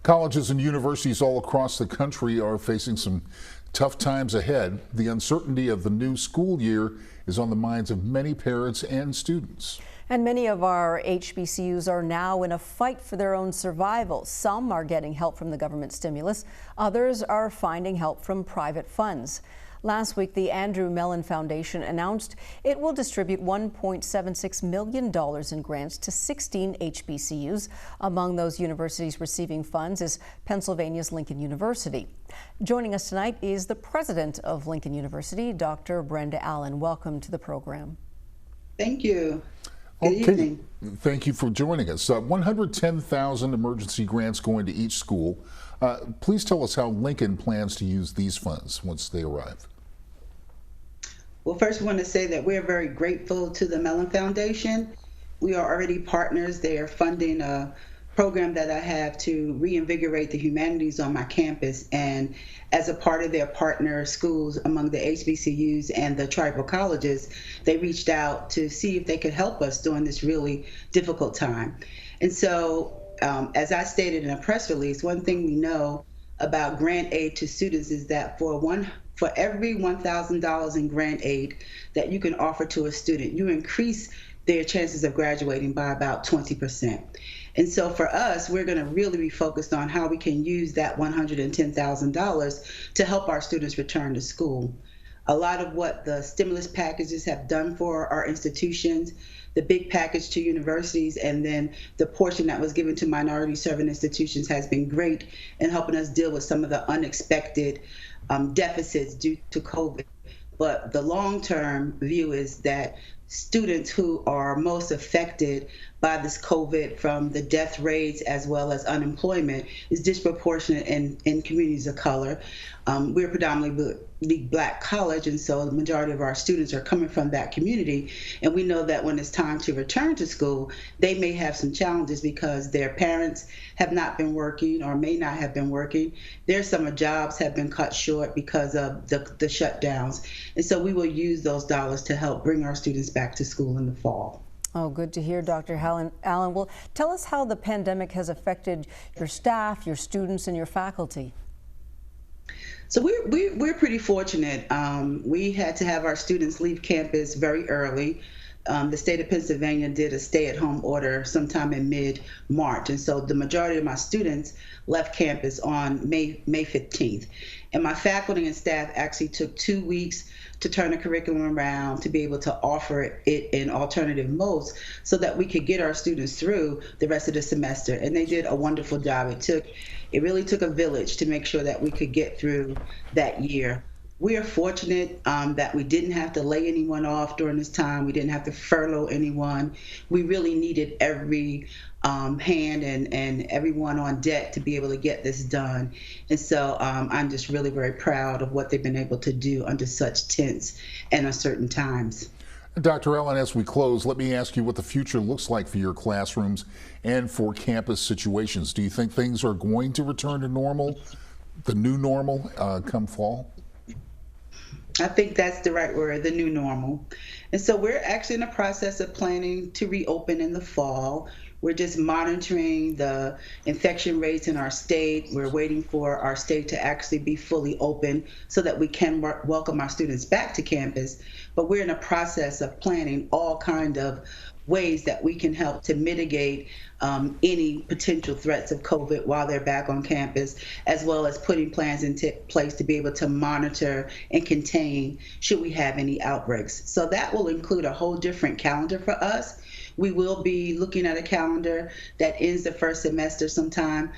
Colleges and universities all across the country are facing some tough times ahead. The uncertainty of the new school year is on the minds of many parents and students. And many of our HBCUs are now in a fight for their own survival. Some are getting help from the government stimulus. Others are finding help from private funds. Last week, the Mellon Foundation announced it will distribute $1.76 million in grants to 16 HBCUs. Among those universities receiving funds is Pennsylvania's Lincoln University. Joining us tonight is the president of Lincoln University, Dr. Brenda A. Welcome to the program. Thank you. Good evening. Thank you for joining us. 110,000 emergency grants going to each school. Please tell us how Lincoln plans to use these funds once they arrive. Well, first we want to say that we're very grateful to the Mellon Foundation. We are already partners. They are funding a program that I have to reinvigorate the humanities on my campus. And as a part of their partner schools among the HBCUs and the tribal colleges, they reached out to see if they could help us during this really difficult time. And so, as I stated in a press release, one thing we know about grant aid to students is that for every $1,000 in grant aid that you can offer to a student, you increase their chances of graduating by about 20%. And so for us, we're going to really be focused on how we can use that $110,000 to help our students return to school. A lot of what the stimulus packages have done for our institutions, the big package to universities, and then the portion that was given to minority serving institutions has been great in helping us deal with some of the unexpected deficits due to COVID. But the long-term view is that students who are most affected by this COVID, from the death rates as well as unemployment, is disproportionate in communities of color. We're predominantly Black college, and so the majority of our students are coming from that community. And we know that when it's time to return to school, they may have some challenges because their parents have not been working or may not have been working. Their summer jobs have been cut short because of the shutdowns. And so we will use those dollars to help bring our students back to school in the fall. Oh, good to hear, Dr. Allen. Well, tell us how the pandemic has affected your staff, your students, and your faculty. So we're pretty fortunate. We had to have our students leave campus very early. The state of Pennsylvania did a stay-at-home order sometime in mid-March, and so the majority of my students left campus on May 15th. And my faculty and staff actually took 2 weeks to turn the curriculum around to be able to offer it in alternative modes so that we could get our students through the rest of the semester. And they did a wonderful job. It really took a village to make sure that we could get through that year. We are fortunate that we didn't have to lay anyone off during this time. We didn't have to furlough anyone. We really needed every hand and everyone on deck to be able to get this done. And so I'm just really very proud of what they've been able to do under such tense and uncertain times. Dr. Allen, as we close, let me ask you what the future looks like for your classrooms and for campus situations. Do you think things are going to return to normal, the new normal, come fall? I think that's the right word, the new normal. And so we're actually in the process of planning to reopen in the fall. We're just monitoring the infection rates in our state. We're waiting for our state to actually be fully open so that we can welcome our students back to campus. But we're in a process of planning all kind of ways that we can help to mitigate any potential threats of COVID while they're back on campus, as well as putting plans into place to be able to monitor and contain should we have any outbreaks. So that will include a whole different calendar for us. We will be looking at a calendar that ends the first semester sometime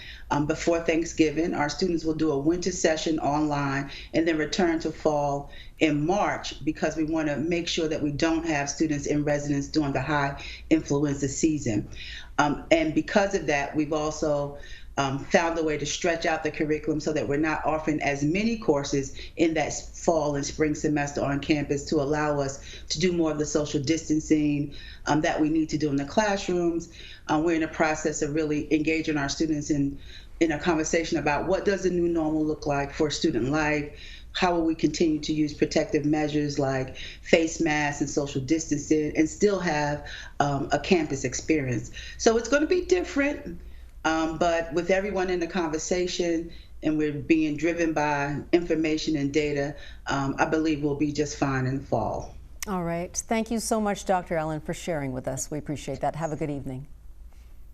before Thanksgiving. Our students will do a winter session online and then return to fall in March, because we want to make sure that we don't have students in residence during the high influenza season. And because of that, we've also found a way to stretch out the curriculum so that we're not offering as many courses in that fall and spring semester on campus to allow us to do more of the social distancing that we need to do in the classrooms. We're in the process of really engaging our students in a conversation about what does the new normal look like for student life. How will we continue to use protective measures like face masks and social distancing and still have a campus experience? So it's going to be different. But with everyone in the conversation and we're being driven by information and data, I believe we'll be just fine in the fall. All right. Thank you so much, Dr. Ellen, for sharing with us. We appreciate that. Have a good evening.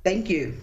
Thank you.